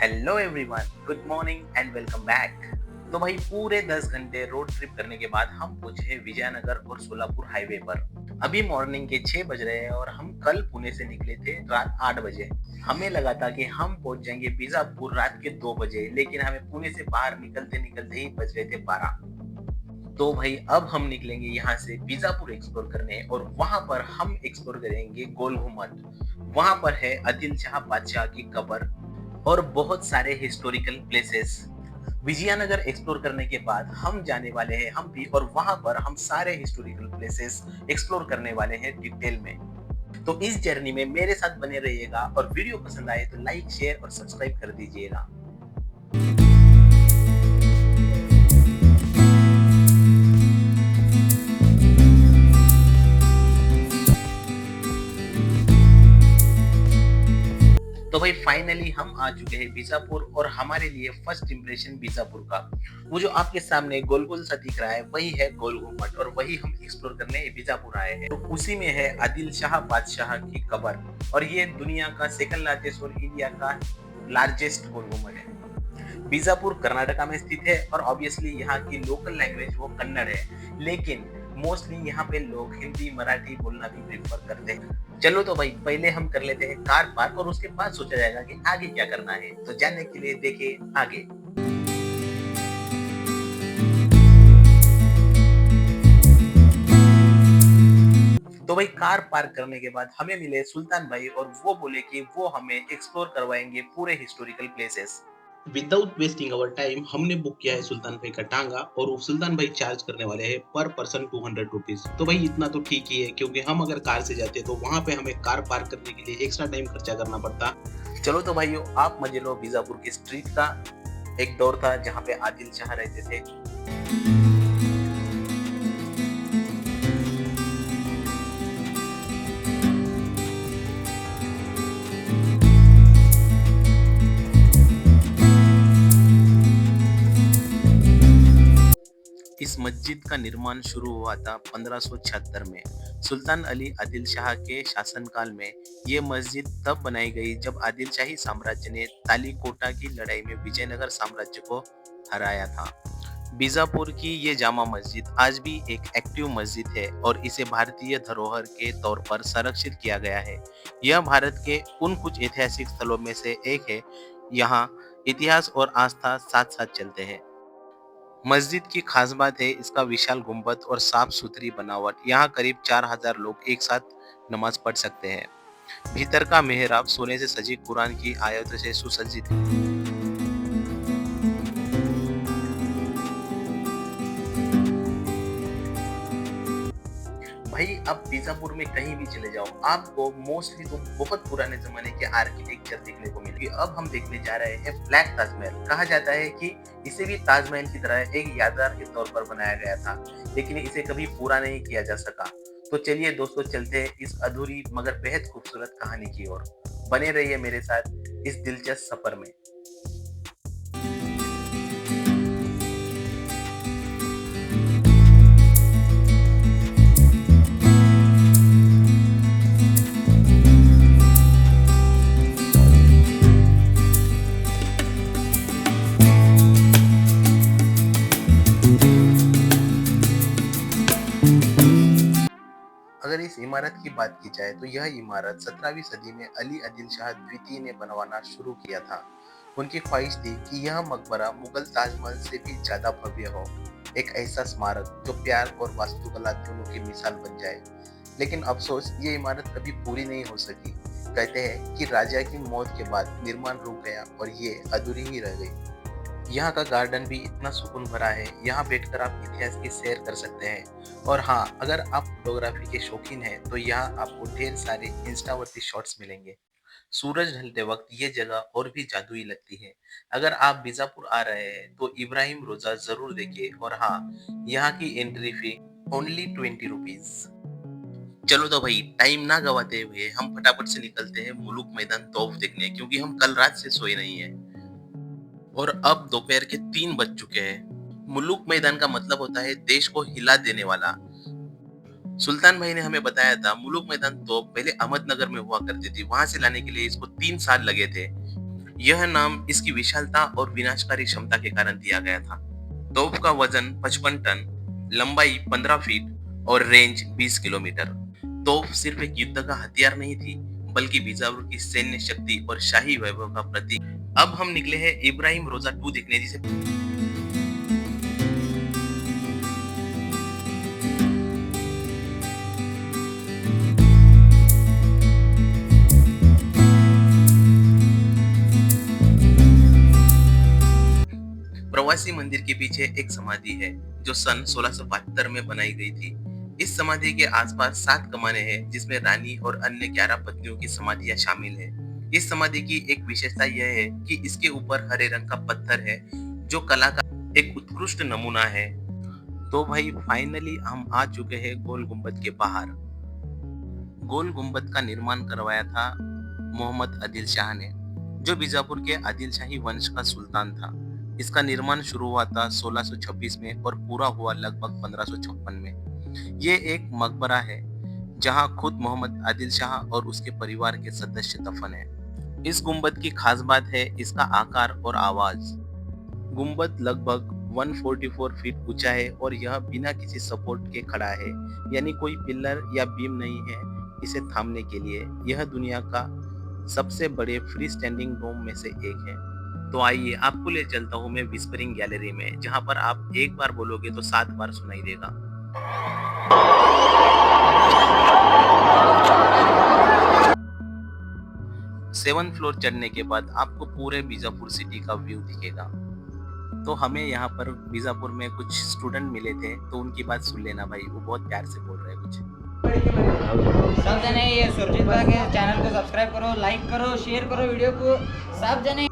Hello everyone, good morning and welcome back. तो भाई पूरे 10 घंटे रोड ट्रिप करने के बाद हम पहुंचे विजयनगर और सोलापुर हाईवे पर। अभी मॉर्निंग के 6 बज रहे हैं और हम कल पुणे से निकले थे रात 8 बजे। हमें लगा था कि हम पहुंच जाएंगे बीजापुर रात के 2 बजे, लेकिन हमें पुणे से बाहर निकलते निकलते ही बज गए थे 12। तो भाई अब हम निकलेंगे यहाँ से बीजापुर एक्सप्लोर करने और वहां पर हम एक्सप्लोर करेंगे गोल गुम्बद। वहां पर है आदिल शाह बादशाह की कब्र और बहुत सारे हिस्टोरिकल प्लेसेस। विजयनगर एक्सप्लोर करने के बाद हम जाने वाले हैं हम्पी और वहां पर हम सारे हिस्टोरिकल प्लेसेस एक्सप्लोर करने वाले हैं डिटेल में। तो इस जर्नी में मेरे साथ बने रहिएगा और वीडियो पसंद आए तो लाइक शेयर और सब्सक्राइब कर दीजिएगा। तो भाई फाइनली हम आ चुके हैं बीजापुर और हमारे लिए फर्स्ट इंप्रेशन बीजापुर का वो जो आपके सामने गोल गोल सा दिख रहा है वही है गोल गुम्बद और वही हम एक्सप्लोर करने बीजापुर आए हैं। तो उसी में है आदिल शाह बादशाह की कब्र और ये दुनिया का सेकंड लार्जेस्ट और इंडिया का लार्जेस्ट गोल गुम्बद है। बीजापुर कर्नाटका में स्थित है और ऑब्वियसली यहाँ की लोकल लैंग्वेज वो कन्नड़ है, लेकिन मोस्टली यहाँ पे लोग हिंदी मराठी बोलना भी प्रेफर करते हैं। चलो तो भाई पहले हम कर लेते हैं कार पार्क और उसके बाद सोचा जाएगा कि आगे क्या करना है। तो जानने के लिए देखे आगे। तो भाई कार पार्क करने के बाद हमें मिले सुल्तान भाई और वो बोले कि वो हमें एक्सप्लोर करवाएंगे पूरे historical places. Without wasting our time हमने बुक किया है सुल्तान भाई का टांगा और वो सुल्तान भाई चार्ज करने वाले हैं पर पर्सन 200 रुपीज। तो भाई इतना तो ठीक ही है, क्योंकि हम अगर कार से जाते तो वहां पे हमें कार पार्क करने के लिए एक्स्ट्रा टाइम खर्चा करना पड़ता। चलो तो भाइयों आप मजे लो बीजापुर की स्ट्रीट का। एक दौर था जहाँ पे आदिल शाह रहते थे। इस मस्जिद का निर्माण शुरू हुआ था 1576 में सुल्तान अली आदिल शाह के शासनकाल में। ये मस्जिद तब बनाई गई जब आदिल शाही साम्राज्य ने तालीकोटा की लड़ाई में विजयनगर साम्राज्य को हराया था। बीजापुर की ये जामा मस्जिद आज भी एक एक्टिव मस्जिद है और इसे भारतीय धरोहर के तौर पर संरक्षित किया गया है। यह भारत के उन कुछ ऐतिहासिक स्थलों में से एक है। यहाँ इतिहास और आस्था साथ साथ चलते हैं। मस्जिद की खास बात है इसका विशाल गुंबद और साफ सुथरी बनावट। यहाँ करीब 4000 लोग एक साथ नमाज पढ़ सकते हैं। भीतर का मेहराब सोने से सजी कुरान की आयतों से सुसज्जित है। भाई अब बीजापुर में कहीं भी चले जाओ आपको मोस्टली तो बहुत पुराने जमाने के आर्किटेक्चर देखने को मिलेगी। अब हम देखने जा रहे हैं ब्लैक ताजमहल। कहा जाता है कि इसे भी ताजमहल की तरह एक यादगार के तौर पर बनाया गया था, लेकिन इसे कभी पूरा नहीं किया जा सका। तो चलिए दोस्तों चलते हैं इस अधूरी मगर बेहद खूबसूरत कहानी की ओर। बने रहिए मेरे साथ इस दिलचस्प सफर में। अगर इस इमारत की बात की जाए तो यह इमारत 17वीं सदी में अली आदिल शाह द्वितीय ने बनवाना शुरू किया था। उनकी ख्वाहिश थी कि यह मकबरा मुगल ताजमहल से भी ज्यादा भव्य हो, एक ऐसा स्मारक जो प्यार और वास्तुकला दोनों की मिसाल बन जाए। लेकिन अफसोस ये इमारत कभी पूरी नहीं हो सकी। कहते हैं कि राजा की मौत के बाद निर्माण रुक गया और ये अधूरी ही रह गई। यहाँ का गार्डन भी इतना सुकून भरा है, यहाँ बैठकर आप इतिहास की सैर कर सकते हैं। और हाँ, अगर आप फोटोग्राफी के शौकीन हैं तो यहाँ आपको ढेर सारे इंस्टावर्दी शॉट्स मिलेंगे। सूरज ढलते वक्त ये जगह और भी जादुई लगती है। अगर आप बीजापुर आ रहे हैं तो इब्राहिम रोजा जरूर देखिए। और हाँ, यहाँ की एंट्री फी ओनली 20 रुपीज। चलो तो भाई टाइम ना गवाते हुए हम फटाफट से निकलते हैं मुलुक मैदान तौफ देखने, क्योंकि हम कल रात से सोए नहीं है और अब दोपहर के 3 बज चुके हैं। मुल्लुक मैदान का मतलब होता है देश को हिला देने वाला। सुल्तान भाई ने हमें बताया था मुल्लुक मैदान तो पहले अहमदनगर में हुआ करती थी, वहां से लाने के लिए इसको 3 साल लगे थे। यह नाम इसकी विशालता और विनाशकारी क्षमता के कारण दिया गया था। तोप का वजन 55 टन, लंबाई 15 फीट और रेंज 20 किलोमीटर। तोप सिर्फ एक युद्ध का हथियार नहीं थी, बल्कि बीजापुर की सैन्य शक्ति और शाही वैभव का प्रतीक। अब हम निकले हैं इब्राहिम रोजा 2 देखने, जिसे प्रवासी मंदिर के पीछे एक समाधि है जो सन 1672 में बनाई गई थी। इस समाधि के आसपास 7 कमाने हैं, जिसमें रानी और अन्य 11 पत्नियों की समाधियां शामिल है। इस समाधि की एक विशेषता यह है कि इसके ऊपर हरे रंग का पत्थर है, जो कला का एक उत्कृष्ट नमूना है। तो भाई फाइनली हम आ चुके हैं गोल गुंबद के बाहर। गोल गुंबद का निर्माण करवाया था मोहम्मद आदिल शाह ने, जो बीजापुर के आदिल शाही वंश का सुल्तान था। इसका निर्माण शुरू हुआ था 1626 में और पूरा हुआ लगभग 1556 में। ये एक मकबरा है जहां खुद मोहम्मद आदिल शाह और उसके परिवार के सदस्य दफन है। इस गुंबद की खास बात है इसका आकार और आवाज। गुंबद लगभग 144 फीट ऊंचा है और यह बिना किसी सपोर्ट के खड़ा है, यानी कोई पिलर या बीम नहीं है इसे थामने के लिए। यह दुनिया का सबसे बड़े फ्री स्टैंडिंग डोम में से एक है। तो आइए आपको ले चलता हूँ मैं विस्परिंग गैलरी में, जहाँ पर आप एक बार बोलोगे तो 7 बार सुनाई देगा। 7th फ्लोर चढ़ने के बाद आपको पूरे बीजापुर सिटी का व्यू दिखेगा। तो हमें यहाँ पर बीजापुर में कुछ स्टूडेंट मिले थे, तो उनकी बात सुन लेना भाई, वो बहुत प्यार से बोल रहे हैं कुछ। सब जने ये सुरजीत भाई के चैनल को सब्सक्राइब करो, लाइक करो, शेयर करो वीडियो को। सब जने